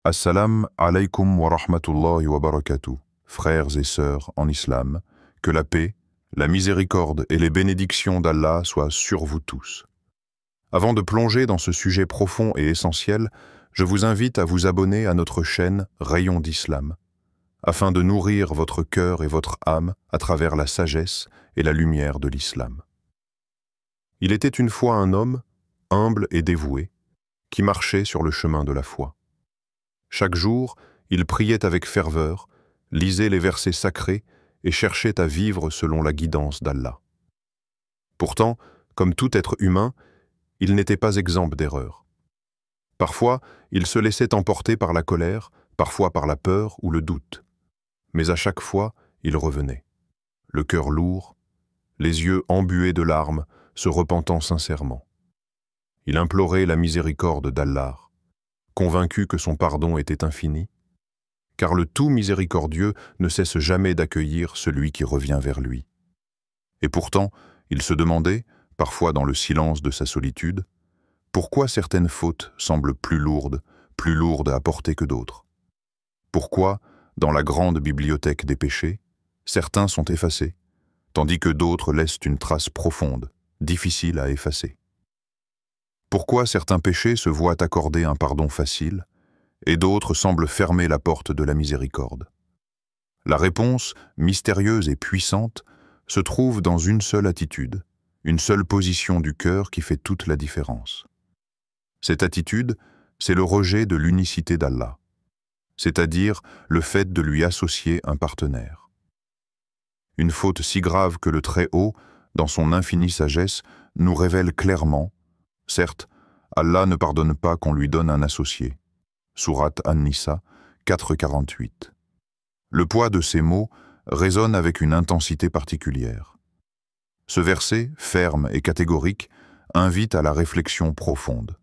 Assalam alaykum wa rahmatullahi wa barakatuh, frères et sœurs en islam, que la paix, la miséricorde et les bénédictions d'Allah soient sur vous tous. Avant de plonger dans ce sujet profond et essentiel, je vous invite à vous abonner à notre chaîne Rayons d'Islam, afin de nourrir votre cœur et votre âme à travers la sagesse et la lumière de l'islam. Il était une fois un homme, humble et dévoué, qui marchait sur le chemin de la foi. Chaque jour, il priait avec ferveur, lisait les versets sacrés et cherchait à vivre selon la guidance d'Allah. Pourtant, comme tout être humain, il n'était pas exempt d'erreurs. Parfois, il se laissait emporter par la colère, parfois par la peur ou le doute. Mais à chaque fois, il revenait, le cœur lourd, les yeux embués de larmes, se repentant sincèrement. Il implorait la miséricorde d'Allah, convaincu que son pardon était infini, car le tout miséricordieux ne cesse jamais d'accueillir celui qui revient vers lui. Et pourtant, il se demandait, parfois dans le silence de sa solitude, pourquoi certaines fautes semblent plus lourdes à porter que d'autres. Pourquoi, dans la grande bibliothèque des péchés, certains sont effacés, tandis que d'autres laissent une trace profonde, difficile à effacer. Pourquoi certains péchés se voient accorder un pardon facile, et d'autres semblent fermer la porte de la miséricorde? La réponse, mystérieuse et puissante, se trouve dans une seule attitude, une seule position du cœur qui fait toute la différence. Cette attitude, c'est le rejet de l'unicité d'Allah, c'est-à-dire le fait de lui associer un partenaire. Une faute si grave que le Très-Haut, dans son infinie sagesse, nous révèle clairement: certes, Allah ne pardonne pas qu'on lui donne un associé. Sourate An-Nisa 4,48. Le poids de ces mots résonne avec une intensité particulière. Ce verset, ferme et catégorique, invite à la réflexion profonde.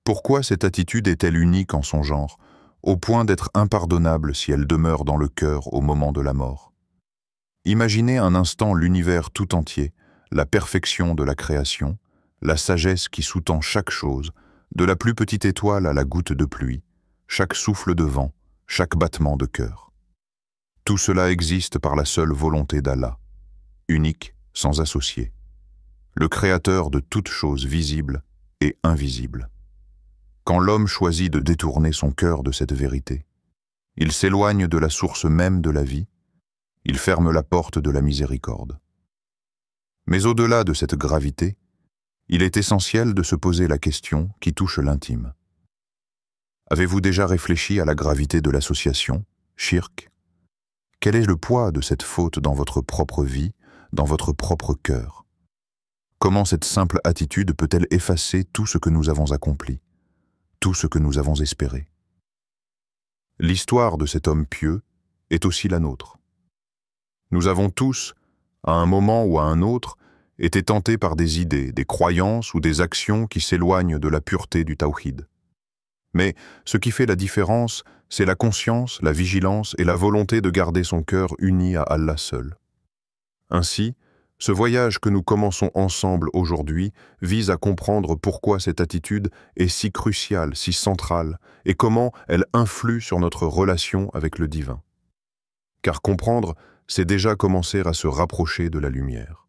Pourquoi cette attitude est-elle unique en son genre, au point d'être impardonnable si elle demeure dans le cœur au moment de la mort? Imaginez un instant l'univers tout entier, la perfection de la création, la sagesse qui sous-tend chaque chose, de la plus petite étoile à la goutte de pluie, chaque souffle de vent, chaque battement de cœur. Tout cela existe par la seule volonté d'Allah, unique, sans associé, le créateur de toutes choses visibles et invisibles. Quand l'homme choisit de détourner son cœur de cette vérité, il s'éloigne de la source même de la vie, il ferme la porte de la miséricorde. Mais au-delà de cette gravité, il est essentiel de se poser la question qui touche l'intime. Avez-vous déjà réfléchi à la gravité de l'association, shirk? Quel est le poids de cette faute dans votre propre vie, dans votre propre cœur? Comment cette simple attitude peut-elle effacer tout ce que nous avons accompli, tout ce que nous avons espéré? L'histoire de cet homme pieux est aussi la nôtre. Nous avons tous, à un moment ou à un autre, été tentés par des idées, des croyances ou des actions qui s'éloignent de la pureté du tawhid. Mais ce qui fait la différence, c'est la conscience, la vigilance et la volonté de garder son cœur uni à Allah seul. Ainsi, ce voyage que nous commençons ensemble aujourd'hui vise à comprendre pourquoi cette attitude est si cruciale, si centrale, et comment elle influe sur notre relation avec le divin. Car comprendre, c'est déjà commencer à se rapprocher de la lumière.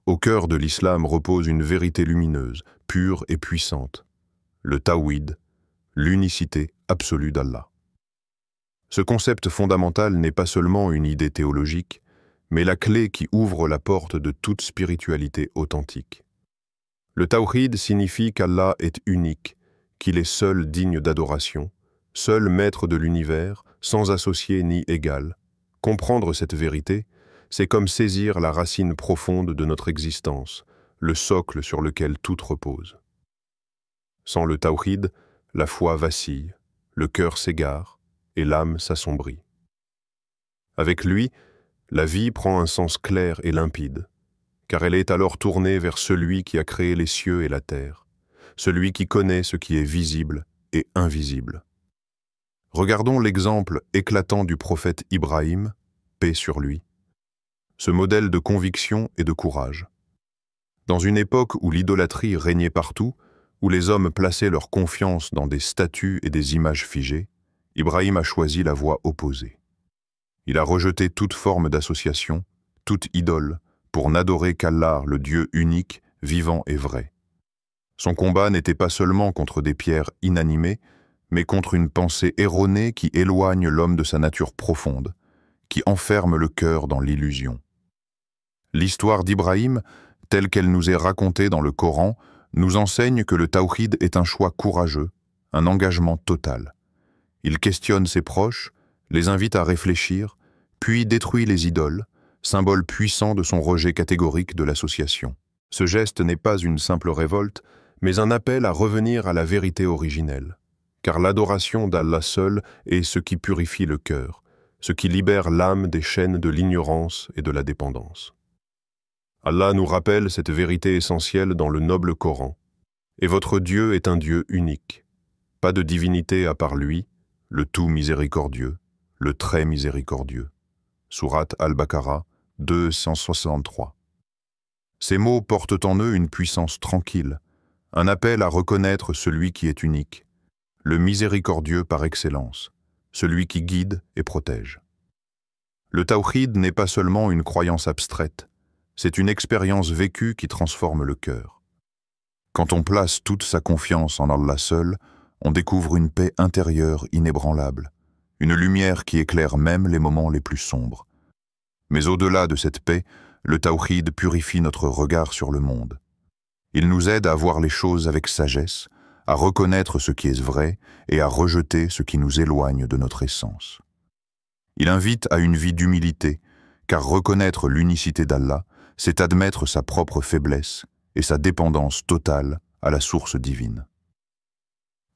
Au cœur de l'islam repose une vérité lumineuse, pure et puissante, le tawhid, l'unicité absolue d'Allah. Ce concept fondamental n'est pas seulement une idée théologique, mais la clé qui ouvre la porte de toute spiritualité authentique. Le tawhid signifie qu'Allah est unique, qu'il est seul digne d'adoration, seul maître de l'univers, sans associé ni égal. Comprendre cette vérité, c'est comme saisir la racine profonde de notre existence, le socle sur lequel tout repose. Sans le tawhid, la foi vacille, le cœur s'égare et l'âme s'assombrit. Avec lui, la vie prend un sens clair et limpide, car elle est alors tournée vers celui qui a créé les cieux et la terre, celui qui connaît ce qui est visible et invisible. Regardons l'exemple éclatant du prophète Ibrahim, paix sur lui, ce modèle de conviction et de courage. Dans une époque où l'idolâtrie régnait partout, où les hommes plaçaient leur confiance dans des statues et des images figées, Ibrahim a choisi la voie opposée. Il a rejeté toute forme d'association, toute idole, pour n'adorer qu'Allah, le Dieu unique, vivant et vrai. Son combat n'était pas seulement contre des pierres inanimées, mais contre une pensée erronée qui éloigne l'homme de sa nature profonde, qui enferme le cœur dans l'illusion. L'histoire d'Ibrahim, telle qu'elle nous est racontée dans le Coran, nous enseigne que le tawhid est un choix courageux, un engagement total. Il questionne ses proches, les invite à réfléchir, puis détruit les idoles, symbole puissant de son rejet catégorique de l'association. Ce geste n'est pas une simple révolte, mais un appel à revenir à la vérité originelle. Car l'adoration d'Allah seul est ce qui purifie le cœur, ce qui libère l'âme des chaînes de l'ignorance et de la dépendance. Allah nous rappelle cette vérité essentielle dans le noble Coran. Et votre Dieu est un Dieu unique. Pas de divinité à part lui, le tout miséricordieux, le très miséricordieux. Sourate Al-Baqarah 263. Ces mots portent en eux une puissance tranquille, un appel à reconnaître celui qui est unique, le miséricordieux par excellence, celui qui guide et protège. Le tawhid n'est pas seulement une croyance abstraite, c'est une expérience vécue qui transforme le cœur. Quand on place toute sa confiance en Allah seul, on découvre une paix intérieure inébranlable, une lumière qui éclaire même les moments les plus sombres. Mais au-delà de cette paix, le tawhid purifie notre regard sur le monde. Il nous aide à voir les choses avec sagesse, à reconnaître ce qui est vrai et à rejeter ce qui nous éloigne de notre essence. Il invite à une vie d'humilité, car reconnaître l'unicité d'Allah, c'est admettre sa propre faiblesse et sa dépendance totale à la source divine.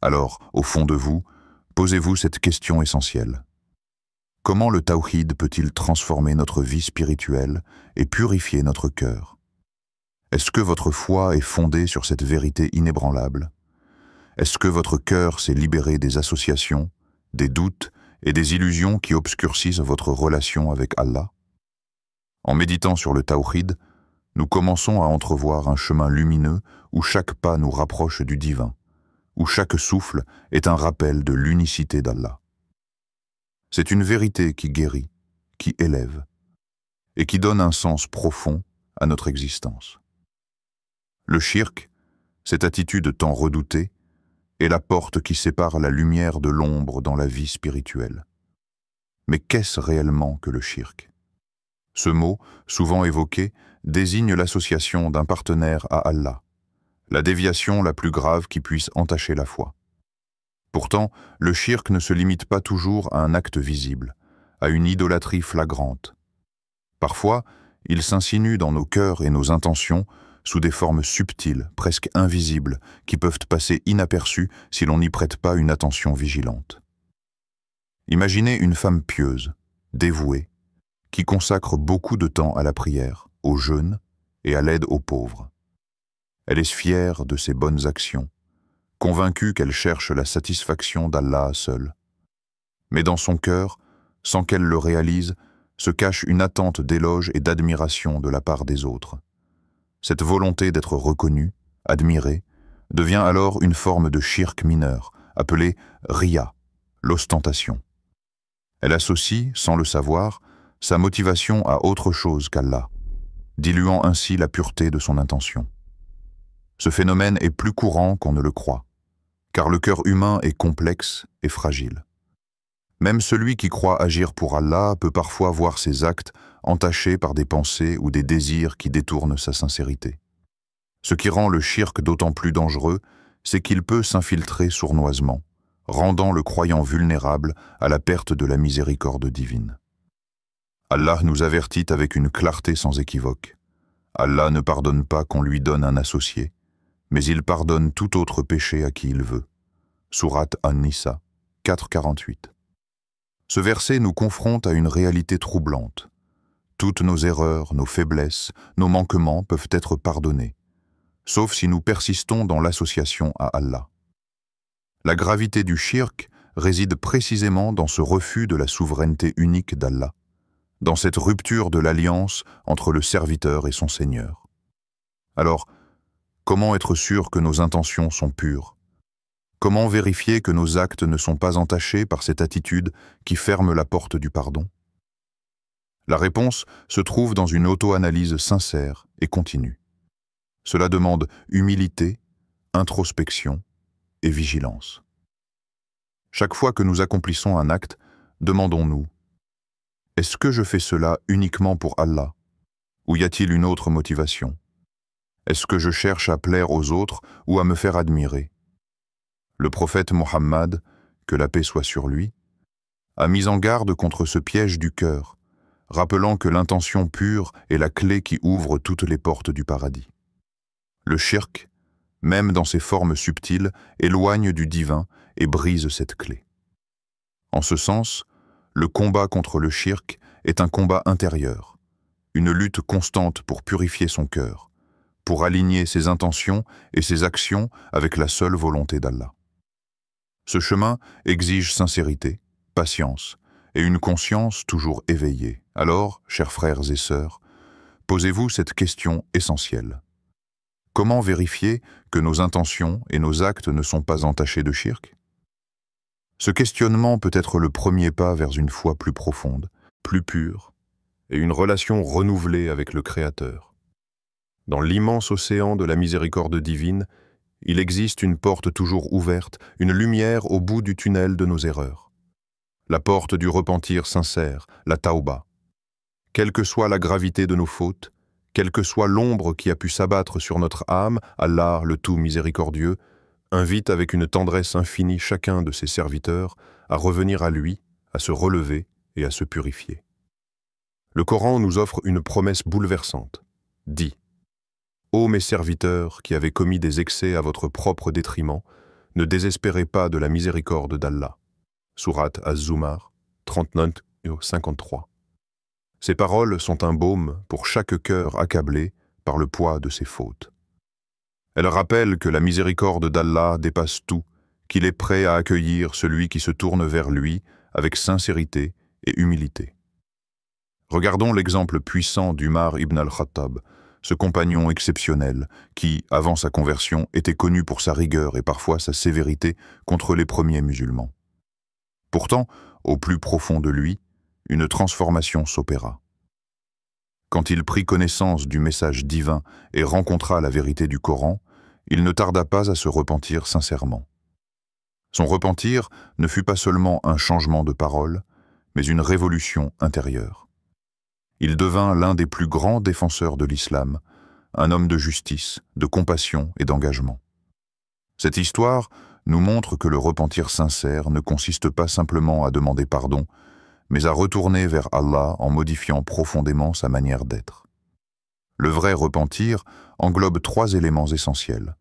Alors, au fond de vous, posez-vous cette question essentielle. Comment le tawhid peut-il transformer notre vie spirituelle et purifier notre cœur? Est-ce que votre foi est fondée sur cette vérité inébranlable? Est-ce que votre cœur s'est libéré des associations, des doutes et des illusions qui obscurcissent votre relation avec Allah? En méditant sur le tawhid, nous commençons à entrevoir un chemin lumineux où chaque pas nous rapproche du divin, où chaque souffle est un rappel de l'unicité d'Allah. C'est une vérité qui guérit, qui élève, et qui donne un sens profond à notre existence. Le shirk, cette attitude tant redoutée, est la porte qui sépare la lumière de l'ombre dans la vie spirituelle. Mais qu'est-ce réellement que le shirk? Ce mot, souvent évoqué, désigne l'association d'un partenaire à Allah, la déviation la plus grave qui puisse entacher la foi. Pourtant, le shirk ne se limite pas toujours à un acte visible, à une idolâtrie flagrante. Parfois, il s'insinue dans nos cœurs et nos intentions sous des formes subtiles, presque invisibles, qui peuvent passer inaperçues si l'on n'y prête pas une attention vigilante. Imaginez une femme pieuse, dévouée, qui consacre beaucoup de temps à la prière, au jeûne et à l'aide aux pauvres. Elle est fière de ses bonnes actions, convaincue qu'elle cherche la satisfaction d'Allah seul. Mais dans son cœur, sans qu'elle le réalise, se cache une attente d'éloge et d'admiration de la part des autres. Cette volonté d'être reconnue, admirée, devient alors une forme de shirk mineur, appelée riya, l'ostentation. Elle associe, sans le savoir, sa motivation à autre chose qu'Allah, diluant ainsi la pureté de son intention. Ce phénomène est plus courant qu'on ne le croit, car le cœur humain est complexe et fragile. Même celui qui croit agir pour Allah peut parfois voir ses actes entachés par des pensées ou des désirs qui détournent sa sincérité. Ce qui rend le shirk d'autant plus dangereux, c'est qu'il peut s'infiltrer sournoisement, rendant le croyant vulnérable à la perte de la miséricorde divine. Allah nous avertit avec une clarté sans équivoque. Allah ne pardonne pas qu'on lui donne un associé, mais il pardonne tout autre péché à qui il veut. Sourate An-Nisa 4,48. Ce verset nous confronte à une réalité troublante. Toutes nos erreurs, nos faiblesses, nos manquements peuvent être pardonnés, sauf si nous persistons dans l'association à Allah. La gravité du shirk réside précisément dans ce refus de la souveraineté unique d'Allah, dans cette rupture de l'alliance entre le serviteur et son Seigneur. Alors, Comment être sûr que nos intentions sont pures? Comment vérifier que nos actes ne sont pas entachés par cette attitude qui ferme la porte du pardon? La réponse se trouve dans une auto-analyse sincère et continue. Cela demande humilité, introspection et vigilance. Chaque fois que nous accomplissons un acte, demandons-nous: est-ce que je fais cela uniquement pour Allah? Ou y a-t-il une autre motivation? Est-ce que je cherche à plaire aux autres ou à me faire admirer? Le prophète Mohammed, que la paix soit sur lui, a mis en garde contre ce piège du cœur, rappelant que l'intention pure est la clé qui ouvre toutes les portes du paradis. Le shirk, même dans ses formes subtiles, éloigne du divin et brise cette clé. En ce sens, le combat contre le shirk est un combat intérieur, une lutte constante pour purifier son cœur, pour aligner ses intentions et ses actions avec la seule volonté d'Allah. Ce chemin exige sincérité, patience et une conscience toujours éveillée. Alors, chers frères et sœurs, posez-vous cette question essentielle. Comment vérifier que nos intentions et nos actes ne sont pas entachés de shirk? Ce questionnement peut être le premier pas vers une foi plus profonde, plus pure, et une relation renouvelée avec le Créateur. Dans l'immense océan de la miséricorde divine, il existe une porte toujours ouverte, une lumière au bout du tunnel de nos erreurs. La porte du repentir sincère, la tauba. Quelle que soit la gravité de nos fautes, quelle que soit l'ombre qui a pu s'abattre sur notre âme, Allah, le tout miséricordieux, invite avec une tendresse infinie chacun de ses serviteurs à revenir à lui, à se relever et à se purifier. Le Coran nous offre une promesse bouleversante. Dit: ô mes serviteurs qui avez commis des excès à votre propre détriment, ne désespérez pas de la miséricorde d'Allah. Sourate Az-Zumar, 39-53. Ces paroles sont un baume pour chaque cœur accablé par le poids de ses fautes. Elles rappellent que la miséricorde d'Allah dépasse tout, qu'il est prêt à accueillir celui qui se tourne vers lui avec sincérité et humilité. Regardons l'exemple puissant d'Umar ibn al-Khattab, ce compagnon exceptionnel qui, avant sa conversion, était connu pour sa rigueur et parfois sa sévérité contre les premiers musulmans. Pourtant, au plus profond de lui, une transformation s'opéra. Quand il prit connaissance du message divin et rencontra la vérité du Coran, il ne tarda pas à se repentir sincèrement. Son repentir ne fut pas seulement un changement de parole, mais une révolution intérieure. Il devint l'un des plus grands défenseurs de l'islam, un homme de justice, de compassion et d'engagement. Cette histoire nous montre que le repentir sincère ne consiste pas simplement à demander pardon, mais à retourner vers Allah en modifiant profondément sa manière d'être. Le vrai repentir englobe 3 éléments essentiels: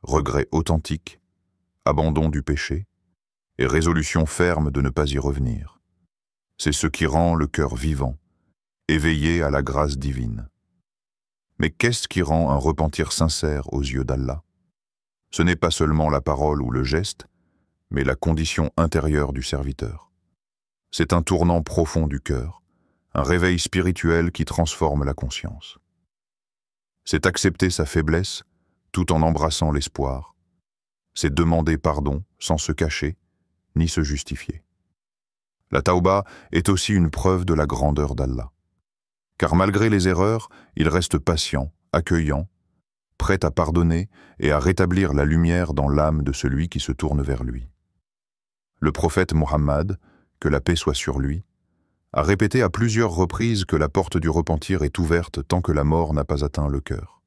regret authentique, abandon du péché et résolution ferme de ne pas y revenir. C'est ce qui rend le cœur vivant, éveillé à la grâce divine. Mais qu'est-ce qui rend un repentir sincère aux yeux d'Allah? Ce n'est pas seulement la parole ou le geste, mais la condition intérieure du serviteur. C'est un tournant profond du cœur, un réveil spirituel qui transforme la conscience. C'est accepter sa faiblesse tout en embrassant l'espoir. C'est demander pardon sans se cacher ni se justifier. La tauba est aussi une preuve de la grandeur d'Allah. Car malgré les erreurs, il reste patient, accueillant, prêt à pardonner et à rétablir la lumière dans l'âme de celui qui se tourne vers lui. Le prophète Mohammed, que la paix soit sur lui, a répété à plusieurs reprises que la porte du repentir est ouverte tant que la mort n'a pas atteint le cœur.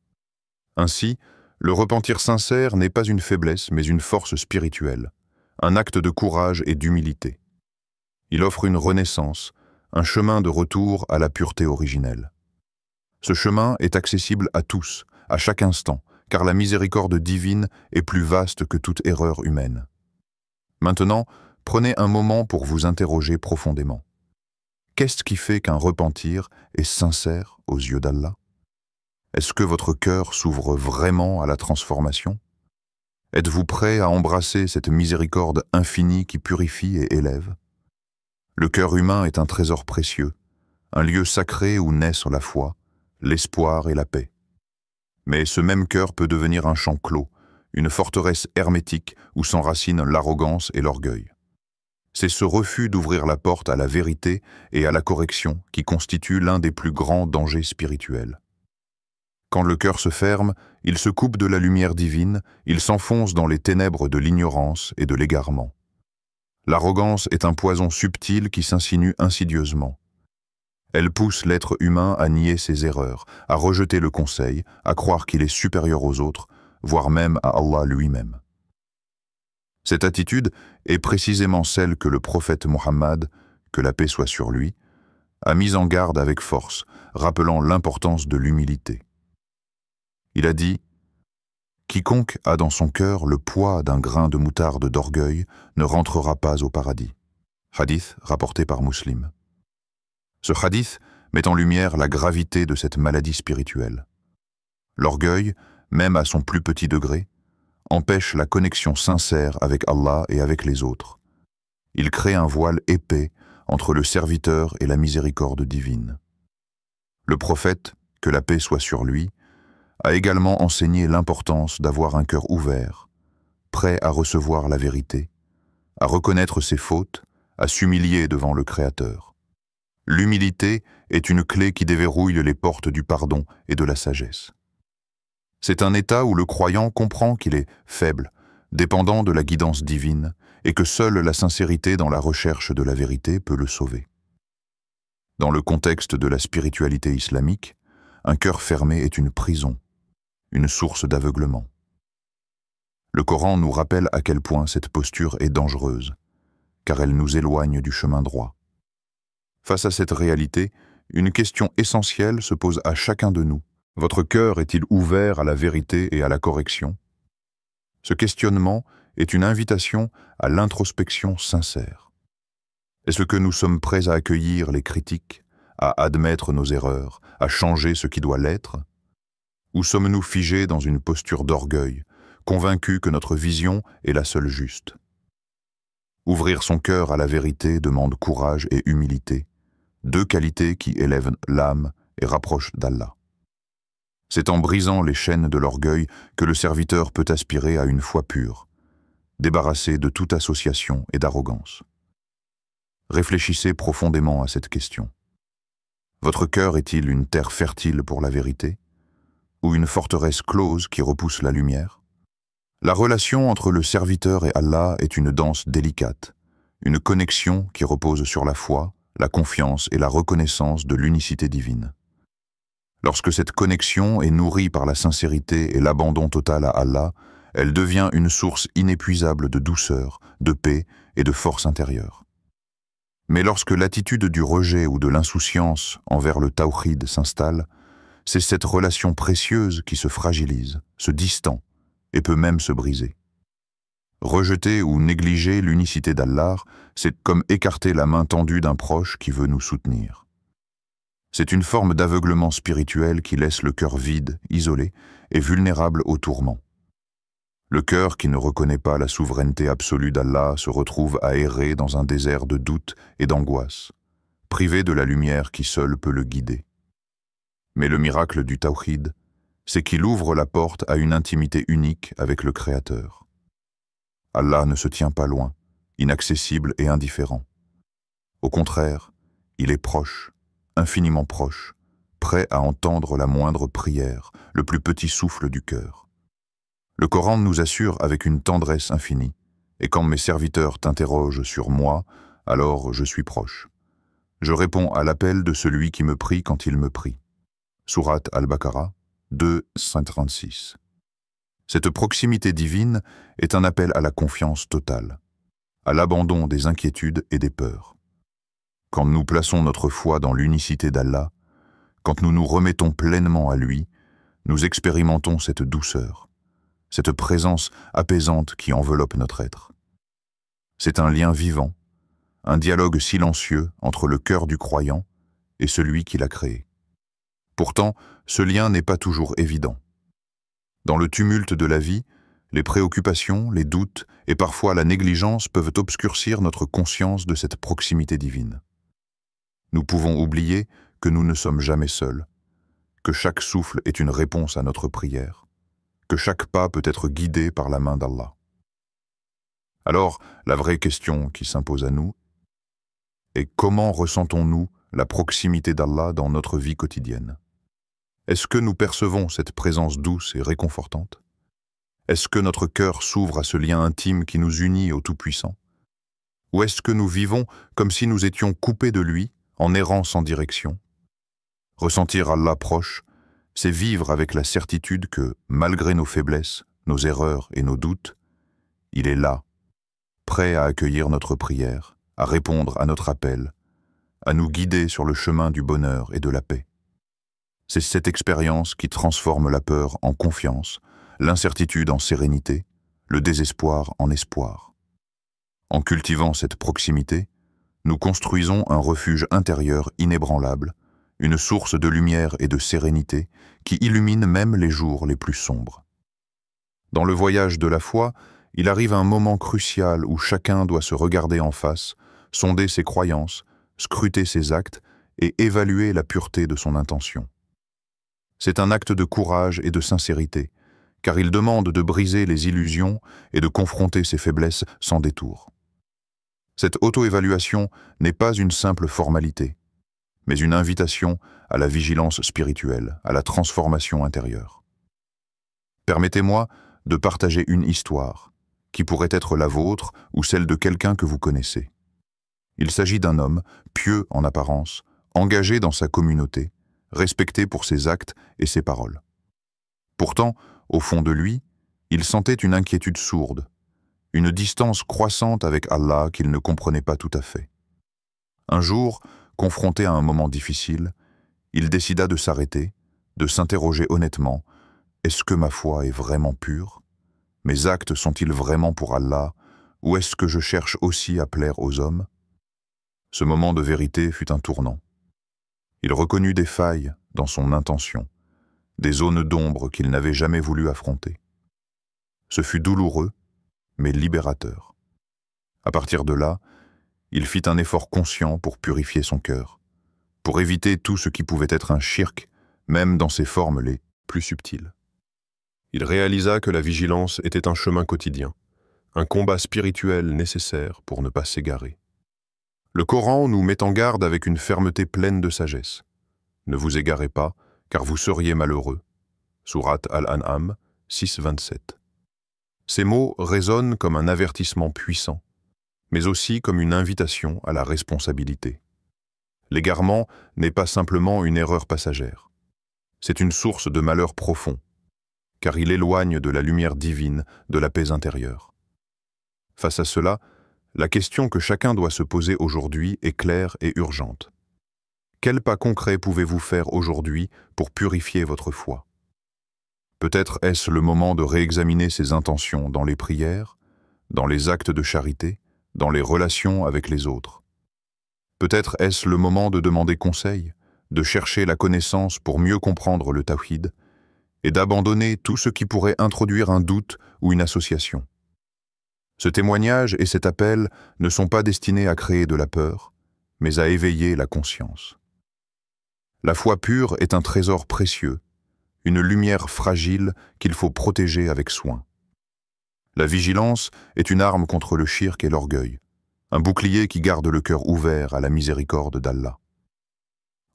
Ainsi, le repentir sincère n'est pas une faiblesse mais une force spirituelle, un acte de courage et d'humilité. Il offre une renaissance, un chemin de retour à la pureté originelle. Ce chemin est accessible à tous, à chaque instant, car la miséricorde divine est plus vaste que toute erreur humaine. Maintenant, prenez un moment pour vous interroger profondément. Qu'est-ce qui fait qu'un repentir est sincère aux yeux d'Allah? Est-ce que votre cœur s'ouvre vraiment à la transformation? Êtes-vous prêt à embrasser cette miséricorde infinie qui purifie et élève? Le cœur humain est un trésor précieux, un lieu sacré où naissent la foi, l'espoir et la paix. Mais ce même cœur peut devenir un champ clos, une forteresse hermétique où s'enracinent l'arrogance et l'orgueil. C'est ce refus d'ouvrir la porte à la vérité et à la correction qui constitue l'un des plus grands dangers spirituels. Quand le cœur se ferme, il se coupe de la lumière divine, il s'enfonce dans les ténèbres de l'ignorance et de l'égarement. L'arrogance est un poison subtil qui s'insinue insidieusement. Elle pousse l'être humain à nier ses erreurs, à rejeter le conseil, à croire qu'il est supérieur aux autres, voire même à Allah lui-même. Cette attitude est précisément celle que le prophète Mohammed, que la paix soit sur lui, a mise en garde avec force, rappelant l'importance de l'humilité. Il a dit « Quiconque a dans son cœur le poids d'un grain de moutarde d'orgueil ne rentrera pas au paradis. » Hadith rapporté par Muslim. Ce hadith met en lumière la gravité de cette maladie spirituelle. L'orgueil, même à son plus petit degré, empêche la connexion sincère avec Allah et avec les autres. Il crée un voile épais entre le serviteur et la miséricorde divine. Le prophète, que la paix soit sur lui, a également enseigné l'importance d'avoir un cœur ouvert, prêt à recevoir la vérité, à reconnaître ses fautes, à s'humilier devant le Créateur. L'humilité est une clé qui déverrouille les portes du pardon et de la sagesse. C'est un état où le croyant comprend qu'il est faible, dépendant de la guidance divine, et que seule la sincérité dans la recherche de la vérité peut le sauver. Dans le contexte de la spiritualité islamique, un cœur fermé est une prison, une source d'aveuglement. Le Coran nous rappelle à quel point cette posture est dangereuse, car elle nous éloigne du chemin droit. Face à cette réalité, une question essentielle se pose à chacun de nous. Votre cœur est-il ouvert à la vérité et à la correction? Ce questionnement est une invitation à l'introspection sincère. Est-ce que nous sommes prêts à accueillir les critiques, à admettre nos erreurs, à changer ce qui doit l'être? Ou sommes-nous figés dans une posture d'orgueil, convaincus que notre vision est la seule juste? Ouvrir son cœur à la vérité demande courage et humilité, deux qualités qui élèvent l'âme et rapprochent d'Allah. C'est en brisant les chaînes de l'orgueil que le serviteur peut aspirer à une foi pure, débarrassé de toute association et d'arrogance. Réfléchissez profondément à cette question. Votre cœur est-il une terre fertile pour la vérité, ou une forteresse close qui repousse la lumière? La relation entre le serviteur et Allah est une danse délicate, une connexion qui repose sur la foi, la confiance et la reconnaissance de l'unicité divine. Lorsque cette connexion est nourrie par la sincérité et l'abandon total à Allah, elle devient une source inépuisable de douceur, de paix et de force intérieure. Mais lorsque l'attitude du rejet ou de l'insouciance envers le tawhid s'installe, c'est cette relation précieuse qui se fragilise, se distend et peut même se briser. Rejeter ou négliger l'unicité d'Allah, c'est comme écarter la main tendue d'un proche qui veut nous soutenir. C'est une forme d'aveuglement spirituel qui laisse le cœur vide, isolé et vulnérable au tourment. Le cœur qui ne reconnaît pas la souveraineté absolue d'Allah se retrouve à errer dans un désert de doute et d'angoisse, privé de la lumière qui seule peut le guider. Mais le miracle du tawhid, c'est qu'il ouvre la porte à une intimité unique avec le Créateur. Allah ne se tient pas loin, inaccessible et indifférent. Au contraire, il est proche, infiniment proche, prêt à entendre la moindre prière, le plus petit souffle du cœur. Le Coran nous assure avec une tendresse infinie, et quand mes serviteurs t'interrogent sur moi, alors je suis proche. Je réponds à l'appel de celui qui me prie quand il me prie. Sourate Al-Baqarah 2:136. Cette proximité divine est un appel à la confiance totale, à l'abandon des inquiétudes et des peurs. Quand nous plaçons notre foi dans l'unicité d'Allah, quand nous nous remettons pleinement à lui, nous expérimentons cette douceur, cette présence apaisante qui enveloppe notre être. C'est un lien vivant, un dialogue silencieux entre le cœur du croyant et celui qui l'a créé. Pourtant, ce lien n'est pas toujours évident. Dans le tumulte de la vie, les préoccupations, les doutes et parfois la négligence peuvent obscurcir notre conscience de cette proximité divine. Nous pouvons oublier que nous ne sommes jamais seuls, que chaque souffle est une réponse à notre prière, que chaque pas peut être guidé par la main d'Allah. Alors, la vraie question qui s'impose à nous est comment ressentons-nous la proximité d'Allah dans notre vie quotidienne? Est-ce que nous percevons cette présence douce et réconfortante? Est-ce que notre cœur s'ouvre à ce lien intime qui nous unit au Tout-Puissant? Ou est-ce que nous vivons comme si nous étions coupés de lui, en errant sans direction? Ressentir Allah proche, c'est vivre avec la certitude que, malgré nos faiblesses, nos erreurs et nos doutes, il est là, prêt à accueillir notre prière, à répondre à notre appel, à nous guider sur le chemin du bonheur et de la paix. C'est cette expérience qui transforme la peur en confiance, l'incertitude en sérénité, le désespoir en espoir. En cultivant cette proximité, nous construisons un refuge intérieur inébranlable, une source de lumière et de sérénité qui illumine même les jours les plus sombres. Dans le voyage de la foi, il arrive un moment crucial où chacun doit se regarder en face, sonder ses croyances, scruter ses actes et évaluer la pureté de son intention. C'est un acte de courage et de sincérité, car il demande de briser les illusions et de confronter ses faiblesses sans détour. Cette auto-évaluation n'est pas une simple formalité, mais une invitation à la vigilance spirituelle, à la transformation intérieure. Permettez-moi de partager une histoire, qui pourrait être la vôtre ou celle de quelqu'un que vous connaissez. Il s'agit d'un homme, pieux en apparence, engagé dans sa communauté, respecté pour ses actes et ses paroles. Pourtant, au fond de lui, il sentait une inquiétude sourde, une distance croissante avec Allah qu'il ne comprenait pas tout à fait. Un jour, confronté à un moment difficile, il décida de s'arrêter, de s'interroger honnêtement, est-ce que ma foi est vraiment pure? Mes actes sont-ils vraiment pour Allah, ou est-ce que je cherche aussi à plaire aux hommes? Ce moment de vérité fut un tournant. Il reconnut des failles dans son intention, des zones d'ombre qu'il n'avait jamais voulu affronter. Ce fut douloureux, mais libérateur. À partir de là, il fit un effort conscient pour purifier son cœur, pour éviter tout ce qui pouvait être un shirk, même dans ses formes les plus subtiles. Il réalisa que la vigilance était un chemin quotidien, un combat spirituel nécessaire pour ne pas s'égarer. Le Coran nous met en garde avec une fermeté pleine de sagesse. Ne vous égarez pas, car vous seriez malheureux. Sourate Al-An'am 6.27. Ces mots résonnent comme un avertissement puissant, mais aussi comme une invitation à la responsabilité. L'égarement n'est pas simplement une erreur passagère. C'est une source de malheur profond, car il éloigne de la lumière divine, de la paix intérieure. Face à cela, la question que chacun doit se poser aujourd'hui est claire et urgente. Quel pas concret pouvez-vous faire aujourd'hui pour purifier votre foi? Peut-être est-ce le moment de réexaminer ses intentions dans les prières, dans les actes de charité, dans les relations avec les autres. Peut-être est-ce le moment de demander conseil, de chercher la connaissance pour mieux comprendre le tawhid et d'abandonner tout ce qui pourrait introduire un doute ou une association. Ce témoignage et cet appel ne sont pas destinés à créer de la peur, mais à éveiller la conscience. La foi pure est un trésor précieux, une lumière fragile qu'il faut protéger avec soin. La vigilance est une arme contre le shirk et l'orgueil, un bouclier qui garde le cœur ouvert à la miséricorde d'Allah.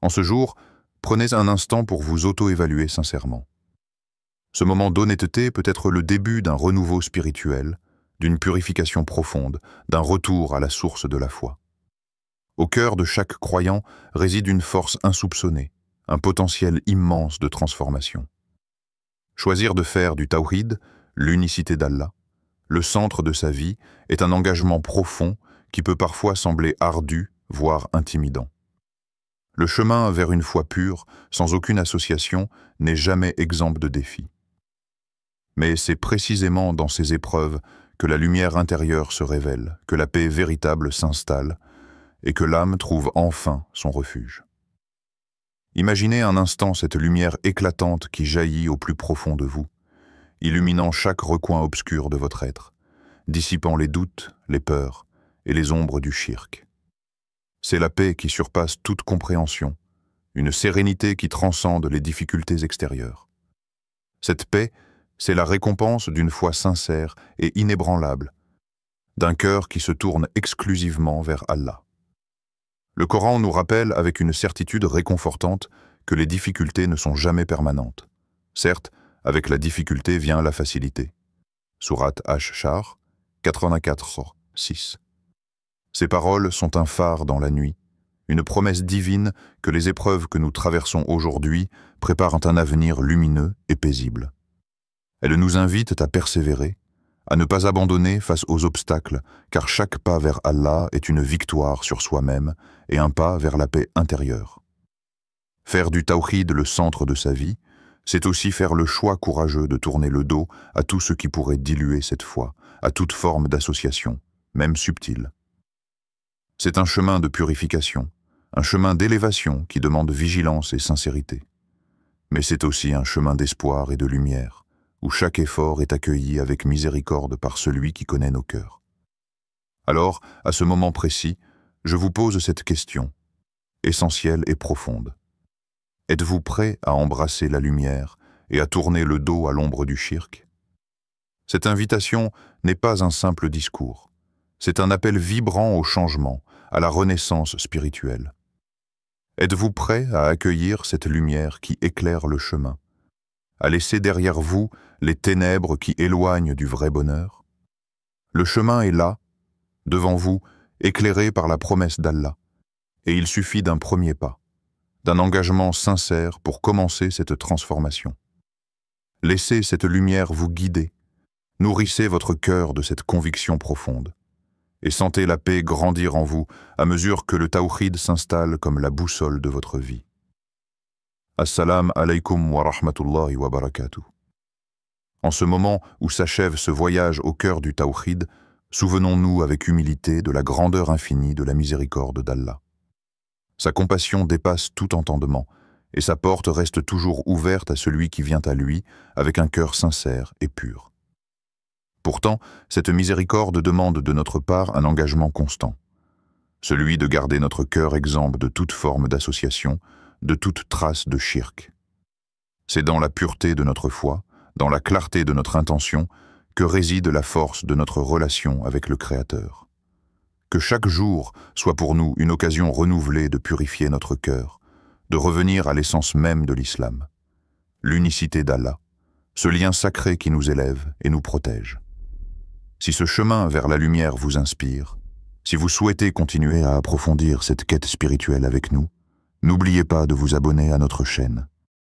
En ce jour, prenez un instant pour vous auto-évaluer sincèrement. Ce moment d'honnêteté peut être le début d'un renouveau spirituel, d'une purification profonde, d'un retour à la source de la foi. Au cœur de chaque croyant réside une force insoupçonnée, un potentiel immense de transformation. Choisir de faire du tawhid, l'unicité d'Allah, le centre de sa vie, est un engagement profond qui peut parfois sembler ardu, voire intimidant. Le chemin vers une foi pure, sans aucune association, n'est jamais exempt de défis. Mais c'est précisément dans ces épreuves que la lumière intérieure se révèle, que la paix véritable s'installe et que l'âme trouve enfin son refuge. Imaginez un instant cette lumière éclatante qui jaillit au plus profond de vous, illuminant chaque recoin obscur de votre être, dissipant les doutes, les peurs et les ombres du shirk. C'est la paix qui surpasse toute compréhension, une sérénité qui transcende les difficultés extérieures. Cette paix, c'est la récompense d'une foi sincère et inébranlable, d'un cœur qui se tourne exclusivement vers Allah. Le Coran nous rappelle avec une certitude réconfortante que les difficultés ne sont jamais permanentes. Certes, avec la difficulté vient la facilité. Sourate Ash-Shar 84-6. Ces paroles sont un phare dans la nuit, une promesse divine que les épreuves que nous traversons aujourd'hui préparent un avenir lumineux et paisible. Elles nous invitent à persévérer, à ne pas abandonner face aux obstacles, car chaque pas vers Allah est une victoire sur soi-même et un pas vers la paix intérieure. Faire du tawhid le centre de sa vie, c'est aussi faire le choix courageux de tourner le dos à tout ce qui pourrait diluer cette foi, à toute forme d'association, même subtile. C'est un chemin de purification, un chemin d'élévation qui demande vigilance et sincérité. Mais c'est aussi un chemin d'espoir et de lumière, où chaque effort est accueilli avec miséricorde par celui qui connaît nos cœurs. Alors, à ce moment précis, je vous pose cette question, essentielle et profonde. Êtes-vous prêt à embrasser la lumière et à tourner le dos à l'ombre du shirk? Cette invitation n'est pas un simple discours. C'est un appel vibrant au changement, à la renaissance spirituelle. Êtes-vous prêt à accueillir cette lumière qui éclaire le chemin, à laisser derrière vous les ténèbres qui éloignent du vrai bonheur? Le chemin est là, devant vous, éclairé par la promesse d'Allah, et il suffit d'un premier pas, d'un engagement sincère pour commencer cette transformation. Laissez cette lumière vous guider, nourrissez votre cœur de cette conviction profonde, et sentez la paix grandir en vous à mesure que le tawhid s'installe comme la boussole de votre vie. Assalamu alaikum wa rahmatullahi wa barakatuh. En ce moment où s'achève ce voyage au cœur du tawhid, souvenons-nous avec humilité de la grandeur infinie de la miséricorde d'Allah. Sa compassion dépasse tout entendement, et sa porte reste toujours ouverte à celui qui vient à lui avec un cœur sincère et pur. Pourtant, cette miséricorde demande de notre part un engagement constant, celui de garder notre cœur exempt de toute forme d'association, de toute trace de shirk. C'est dans la pureté de notre foi, dans la clarté de notre intention, que réside la force de notre relation avec le Créateur. Que chaque jour soit pour nous une occasion renouvelée de purifier notre cœur, de revenir à l'essence même de l'islam, l'unicité d'Allah, ce lien sacré qui nous élève et nous protège. Si ce chemin vers la lumière vous inspire, si vous souhaitez continuer à approfondir cette quête spirituelle avec nous, n'oubliez pas de vous abonner à notre chaîne.